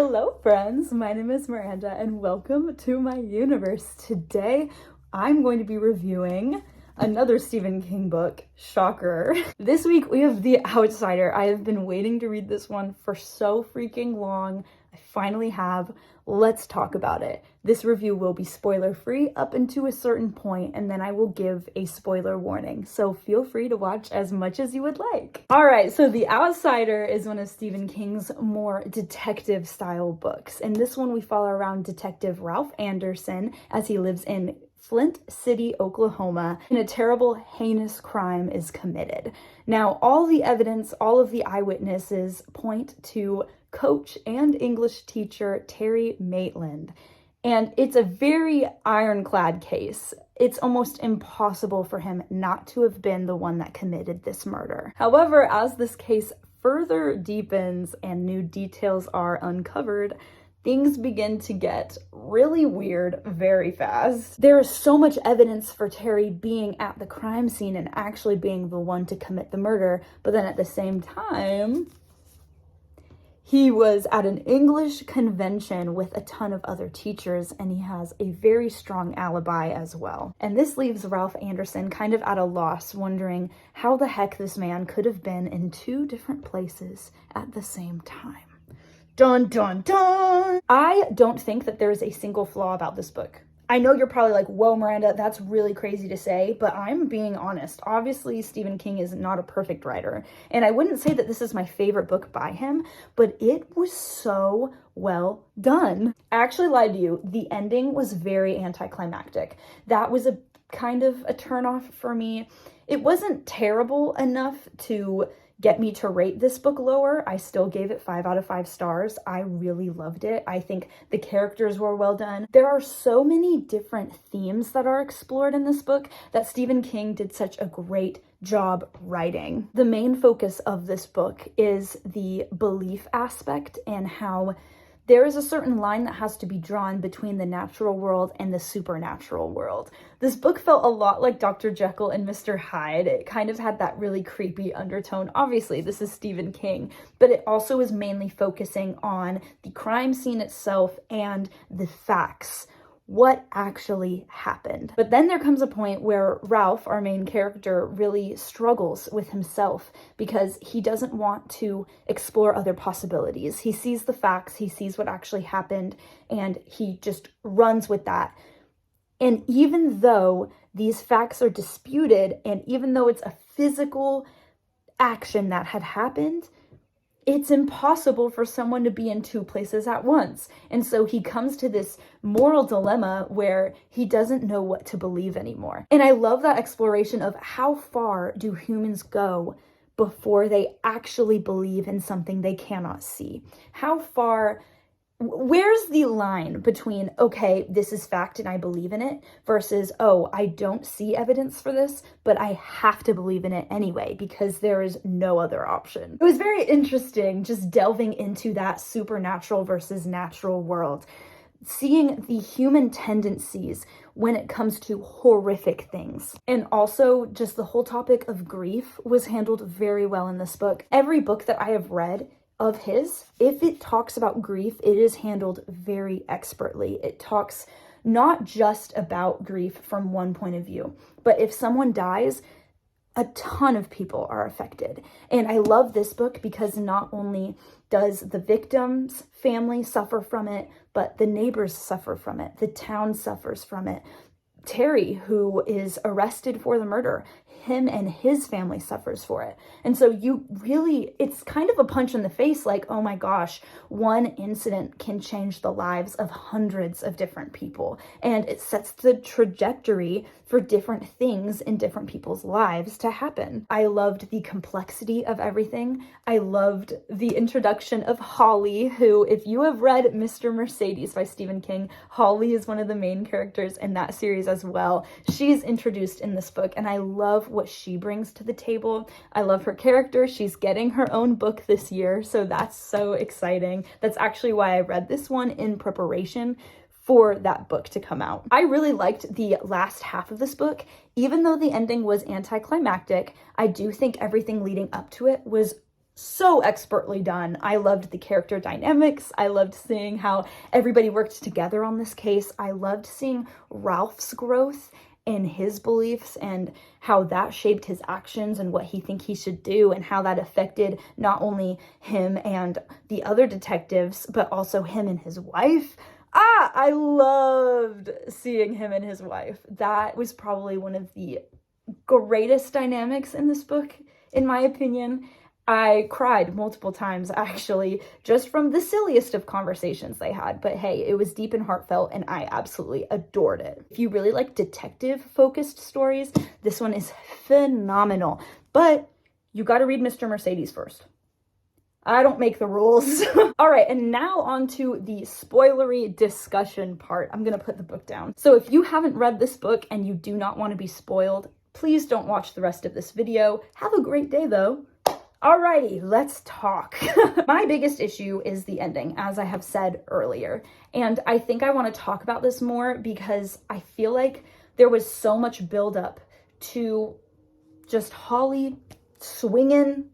Hello friends, my name is Miranda and welcome to my universe. Today I'm going to be reviewing another Stephen King book, shocker. This week we have The Outsider. I have been waiting to read this one for so freaking long. I finally have. Let's talk about it. This review will be spoiler free up until a certain point, and then I will give a spoiler warning. So feel free to watch as much as you would like. All right, so The Outsider is one of Stephen King's more detective style books. In this one, we follow around Detective Ralph Anderson as he lives in Flint City, Oklahoma, and a terrible, heinous crime is committed. Now, all the evidence, all of the eyewitnesses point to coach and English teacher Terry Maitland. And it's a very ironclad case. It's almost impossible for him not to have been the one that committed this murder. However, as this case further deepens and new details are uncovered, things begin to get really weird very fast. There is so much evidence for Terry being at the crime scene and actually being the one to commit the murder, but then at the same time, he was at an English convention with a ton of other teachers, and he has a very strong alibi as well. And this leaves Ralph Anderson kind of at a loss, wondering how the heck this man could have been in two different places at the same time. Dun, dun, dun! I don't think that there is a single flaw about this book. I know you're probably like, whoa, Miranda, that's really crazy to say, but I'm being honest. Obviously, Stephen King is not a perfect writer, and I wouldn't say that this is my favorite book by him, but it was so well done. I actually lied to you. The ending was very anticlimactic. That was a kind of a turnoff for me. It wasn't terrible enough to get me to rate this book lower. I still gave it 5 out of 5 stars. I really loved it. I think the characters were well done. There are so many different themes that are explored in this book that Stephen King did such a great job writing. The main focus of this book is the belief aspect and how there is a certain line that has to be drawn between the natural world and the supernatural world. This book felt a lot like Dr. Jekyll and Mr. Hyde. It kind of had that really creepy undertone. Obviously, this is Stephen King, but it also is mainly focusing on the crime scene itself and the facts. What actually happened. But then there comes a point where Ralph, our main character, really struggles with himself because he doesn't want to explore other possibilities. He sees the facts, he sees what actually happened, and he just runs with that. And even though these facts are disputed, and even though it's a physical action that had happened, it's impossible for someone to be in two places at once. And so he comes to this moral dilemma where he doesn't know what to believe anymore. And I love that exploration of how far do humans go before they actually believe in something they cannot see? How far, where's the line between, okay, this is fact and I believe in it, versus, oh, I don't see evidence for this, but I have to believe in it anyway because there is no other option. It was very interesting just delving into that supernatural versus natural world, seeing the human tendencies when it comes to horrific things. And also just the whole topic of grief was handled very well in this book. Every book that I have read of his, if it talks about grief, it is handled very expertly. It talks not just about grief from one point of view, but if someone dies, a ton of people are affected. And I love this book because not only does the victim's family suffer from it, but the neighbors suffer from it. The town suffers from it. Terry, who is arrested for the murder, him and his family suffers for it. And so it's kind of a punch in the face, like, oh my gosh, one incident can change the lives of hundreds of different people. And it sets the trajectory for different things in different people's lives to happen. I loved the complexity of everything. I loved the introduction of Holly, who, if you have read Mr. Mercedes by Stephen King, Holly is one of the main characters in that series as well. She's introduced in this book, and I love what she brings to the table. I love her character. She's getting her own book this year, so that's so exciting. That's actually why I read this one in preparation for that book to come out. I really liked the last half of this book. Even though the ending was anticlimactic, I do think everything leading up to it was so expertly done. I loved the character dynamics. I loved seeing how everybody worked together on this case. I loved seeing Ralph's growth in his beliefs and how that shaped his actions and what he think he should do, and how that affected not only him and the other detectives, but also him and his wife. I loved seeing him and his wife. That was probably one of the greatest dynamics in this book, in my opinion. I cried multiple times, actually, just from the silliest of conversations they had. But hey, it was deep and heartfelt, and I absolutely adored it. If you really like detective-focused stories, this one is phenomenal. But you got to read Mr. Mercedes first. I don't make the rules. All right, and now on to the spoilery discussion part. I'm gonna put the book down. So if you haven't read this book and you do not want to be spoiled, please don't watch the rest of this video. Have a great day, though. Alrighty, let's talk. My biggest issue is the ending, as I have said earlier. And I think I want to talk about this more because I feel like there was so much buildup to just Holly swinging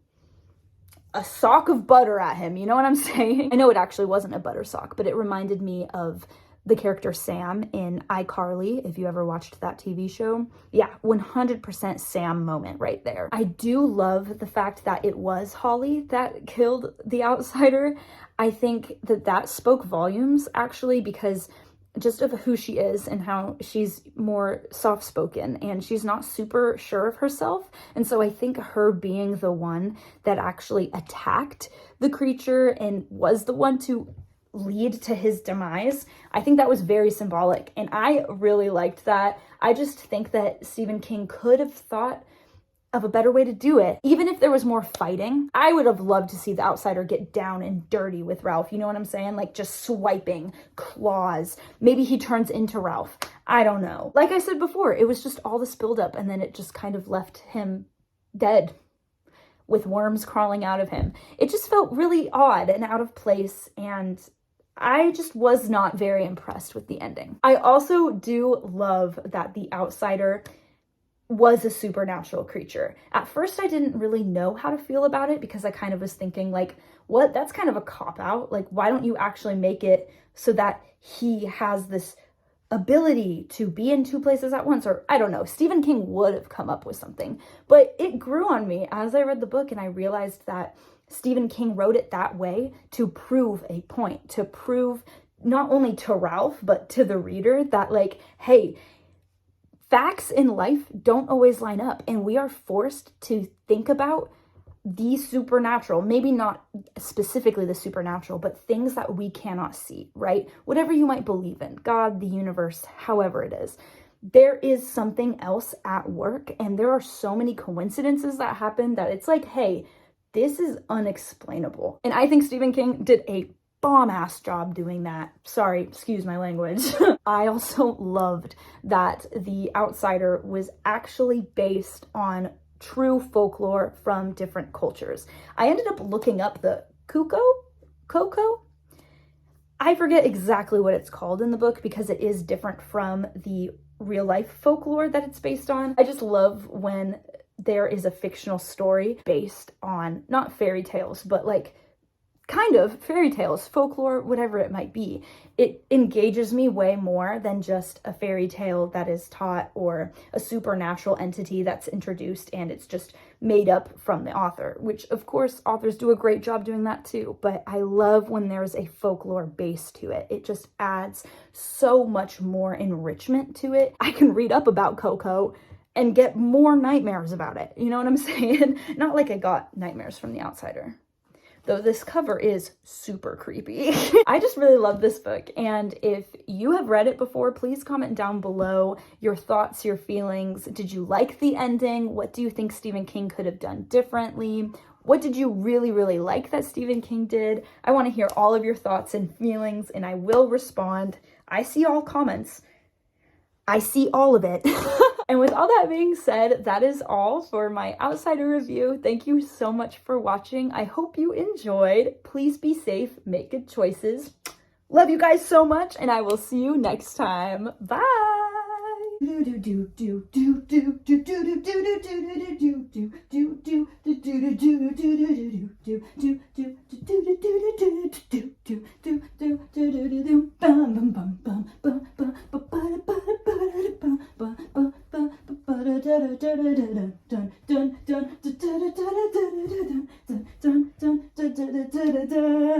a sock of butter at him. You know what I'm saying? I know it actually wasn't a butter sock, but it reminded me of the character Sam in iCarly, if you ever watched that TV show. Yeah, 100% Sam moment right there. I do love the fact that it was Holly that killed the outsider. I think that that spoke volumes, actually, because just of who she is and how she's more soft-spoken and she's not super sure of herself. And so I think her being the one that actually attacked the creature and was the one to lead to his demise, I think that was very symbolic, and I really liked that. I just think that Stephen King could have thought of a better way to do it. Even if there was more fighting, I would have loved to see the outsider get down and dirty with Ralph. You know what I'm saying? Like just swiping, claws. Maybe he turns into Ralph. I don't know. Like I said before, it was just all this buildup, and then it just kind of left him dead with worms crawling out of him. It just felt really odd and out of place, and I just was not very impressed with the ending. I also do love that the outsider was a supernatural creature. At first, I didn't really know how to feel about it because I kind of was thinking like, what? That's kind of a cop-out. Like, why don't you actually make it so that he has this ability to be in two places at once? Or I don't know, Stephen King would have come up with something. But it grew on me as I read the book, and I realized that Stephen King wrote it that way to prove a point, to prove not only to Ralph, but to the reader that like, hey, facts in life don't always line up, and we are forced to think about the supernatural, maybe not specifically the supernatural, but things that we cannot see, right? Whatever you might believe in, God, the universe, however it is, there is something else at work, and there are so many coincidences that happen that it's like, hey, this is unexplainable. And I think Stephen King did a bomb-ass job doing that. Sorry, excuse my language. I also loved that the outsider was actually based on true folklore from different cultures. I ended up looking up the Coco? I forget exactly what it's called in the book because it is different from the real life folklore that it's based on. I just love when there is a fictional story based on not fairy tales, but like kind of fairy tales, folklore, whatever it might be. It engages me way more than just a fairy tale that is taught or a supernatural entity that's introduced and it's just made up from the author, which of course authors do a great job doing that too. But I love when there's a folklore base to it. It just adds so much more enrichment to it. I can read up about Coco and get more nightmares about it. You know what I'm saying? Not like I got nightmares from The Outsider, though this cover is super creepy. I just really love this book, and if you have read it before, please comment down below your thoughts, your feelings. Did you like the ending? What do you think Stephen King could have done differently? What did you really, really like that Stephen King did? I want to hear all of your thoughts and feelings, and I will respond. I see all comments. I see all of it. And with all that being said, that is all for my Outsider review. Thank you so much for watching. I hope you enjoyed. Please be safe, make good choices. Love you guys so much, and I will see you next time. Bye! Dun, dun, dun, dun, dun, dun, dun, dun, dun, dun, dun, dun, dun, dun, dun, dun.